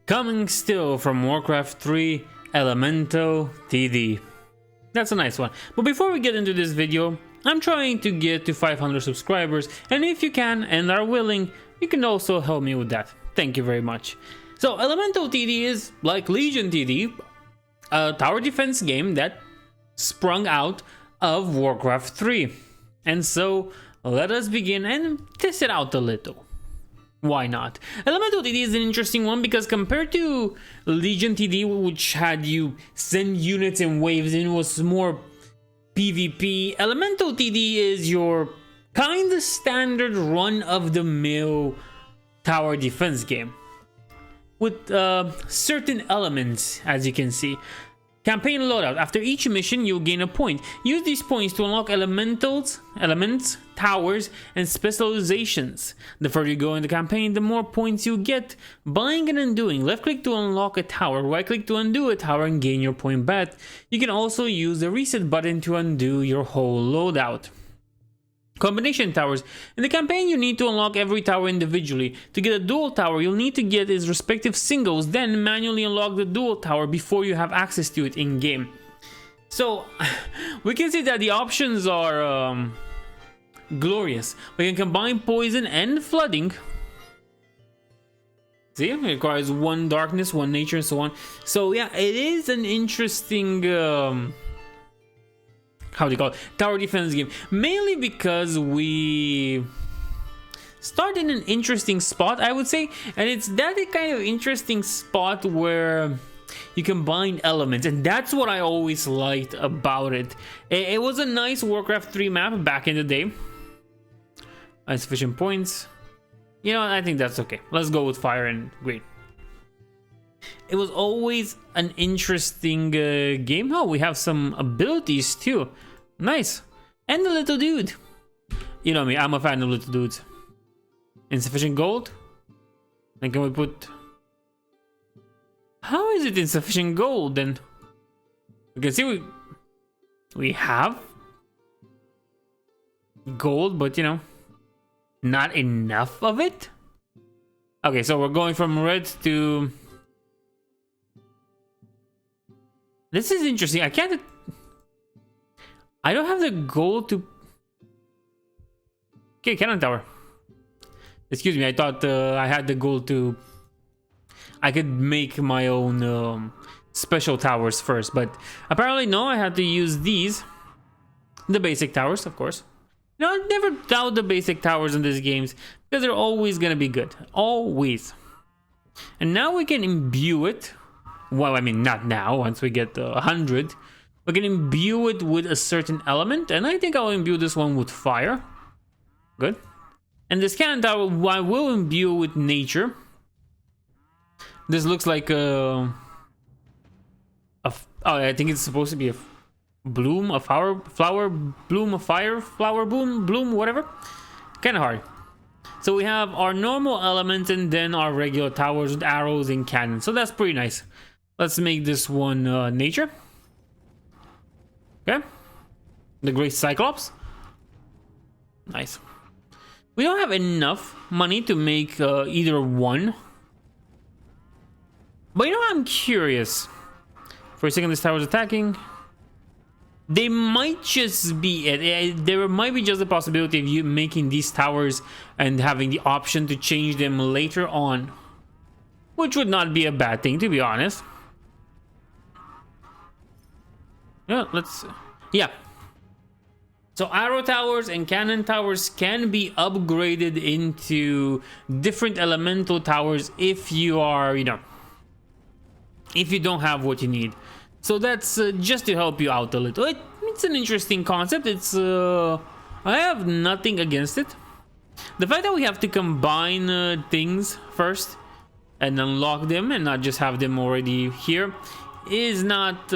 Coming still from Warcraft 3 Elemental TD. That's a nice one. But before we get into this video, I'm trying to get to 500 subscribers, and if you can and are willing, you can also help me with that. Thank you very much. So Elemental TD is like Legion TD, a tower defense game that sprung out of Warcraft 3. And so let us begin and test it out a little. Why not? Elemental TD is an interesting one because compared to Legion TD, which had you send units in waves and was more PvP, Elemental TD is your kind of standard run-of-the-mill tower defense game with certain elements, as you can see. Campaign loadout. After each mission, you'll gain a point. Use these points to unlock elements, towers, and specializations. The further you go in the campaign, the more points you get. Buying and undoing. Left click to unlock a tower, right click to undo a tower and gain your point back. You can also use the reset button to undo your whole loadout. Combination towers. In the campaign, you need to unlock every tower individually. To get a dual tower, you'll need to get its respective singles, then manually unlock the dual tower before you have access to it in-game. So, we can see that the options are glorious. We can combine poison and flooding. See, it requires one darkness, one nature, and so on. So yeah, it is an interesting how do you call it? Tower defense game. Mainly because we start in an interesting spot, I would say. And it's that kind of interesting spot where you combine elements. And that's what I always liked about it. It was a nice Warcraft 3 map back in the day. Insufficient points. You know, I think that's okay. Let's go with fire and green. It was always an interesting game. Oh, we have some abilities too. Nice. And the little dude. You know me, I'm a fan of little dudes. Insufficient gold. And can we put... How is it insufficient gold then? You can see we have gold, but you know, not enough of it. Okay, so we're going from red to... This is interesting. I don't have the gold to... Okay, cannon tower. Excuse me, I thought I had the gold to... I could make my own special towers first, but apparently no, I had to use these. The basic towers, of course. You know, I never doubt the basic towers in these games because they're always gonna be good. Always. And now we can imbue it. Well, I mean, not now, once we get 100. We can imbue it with a certain element, and I think I'll imbue this one with fire. Good. And this cannon tower, I will imbue with nature. This looks like oh, I think it's supposed to be a bloom, a flower bloom, a fire flower bloom, whatever. Kind of hard. So we have our normal elements and then our regular towers with arrows and cannons. So that's pretty nice. Let's make this one nature. Okay. The Great Cyclops. Nice. We don't have enough money to make either one. But you know, I'm curious. For a second, this tower's attacking. They might just be it. There might be just a possibility of you making these towers and having the option to change them later on. Which would not be a bad thing, to be honest. Yeah, yeah. So arrow towers and cannon towers can be upgraded into different elemental towers if you are, you know, if you don't have what you need. So that's just to help you out a little. It's an interesting concept. I have nothing against it. The fact that we have to combine things first and unlock them and not just have them already here is not...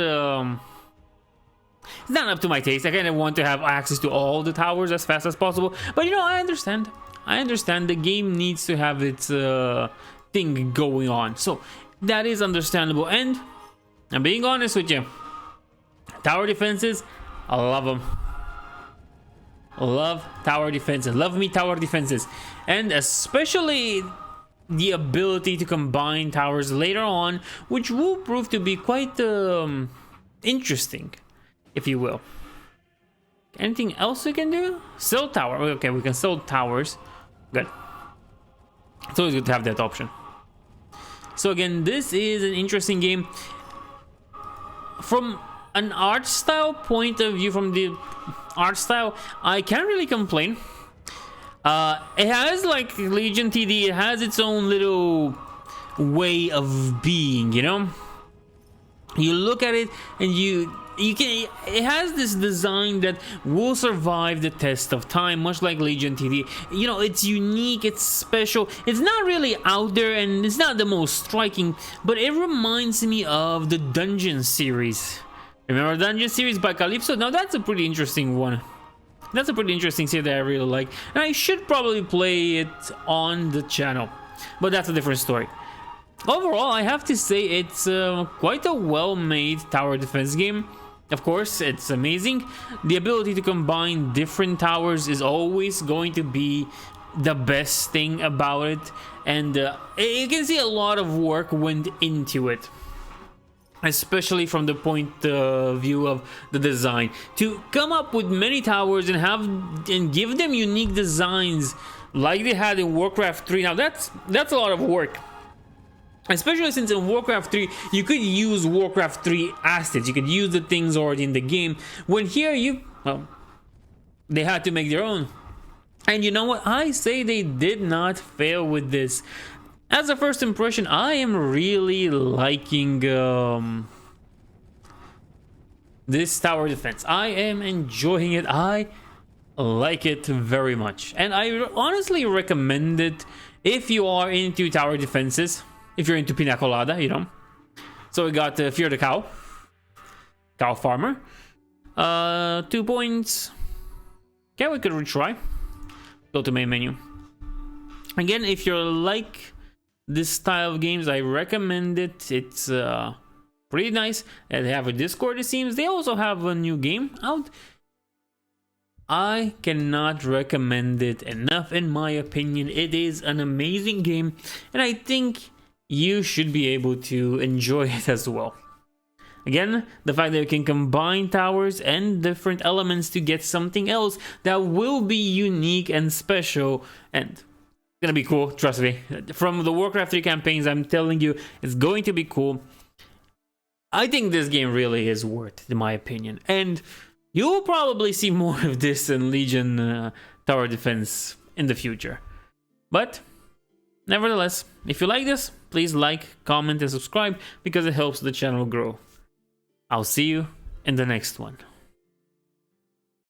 It's not up to my taste. I kind of want to have access to all the towers as fast as possible. But you know, I understand. The game needs to have its thing going on. So that is understandable. And I'm being honest with you. Tower defenses, I love them. Love tower defenses. Love me tower defenses. And especially the ability to combine towers later on, which will prove to be quite interesting, if you will. Anything else we can do? Sell tower. Okay, we can sell towers. Good. It's always good to have that option. So again, this is an interesting game. From an art style point of view, from the art style, I can't really complain. It has, like Legion TD, it has its own little way of being, you know? You look at it and it has this design that will survive the test of time, much like Legion TD. You know, it's unique, it's special, it's not really out there, and it's not the most striking, but it reminds me of the Dungeon series. Remember Dungeon series by Calypso? Now that's a pretty interesting one. That's a pretty interesting series that I really like, and I should probably play it on the channel, but that's a different story. Overall, I have to say it's quite a well-made tower defense game. Of course, it's amazing. The ability to combine different towers is always going to be the best thing about it, and you can see a lot of work went into it, especially from the point of view of the design. To come up with many towers and give them unique designs like they had in Warcraft 3. Now that's a lot of work. Especially since in Warcraft 3, you could use Warcraft 3 assets. You could use the things already in the game. When here, well, they had to make their own. And you know what? I say they did not fail with this. As a first impression, I am really liking this tower defense. I am enjoying it. I like it very much. And I honestly recommend it if you are into tower defenses. If you're into Pina Colada, you know. So we got Fear the Cow. Cow Farmer. 2 points. Okay, we could retry. Go to main menu. Again, if you like this style of games, I recommend it. It's pretty nice. And they have a Discord, it seems. They also have a new game out. I cannot recommend it enough, in my opinion. It is an amazing game, and I think you should be able to enjoy it as well. Again, the fact that you can combine towers and different elements to get something else that will be unique and special and gonna be cool, trust me. From the Warcraft 3 campaigns, I'm telling you, it's going to be cool. I think this game really is worth it, in my opinion. And you'll probably see more of this in Legion Tower Defense in the future. But nevertheless, if you like this, please like, comment, and subscribe because it helps the channel grow. I'll see you in the next one.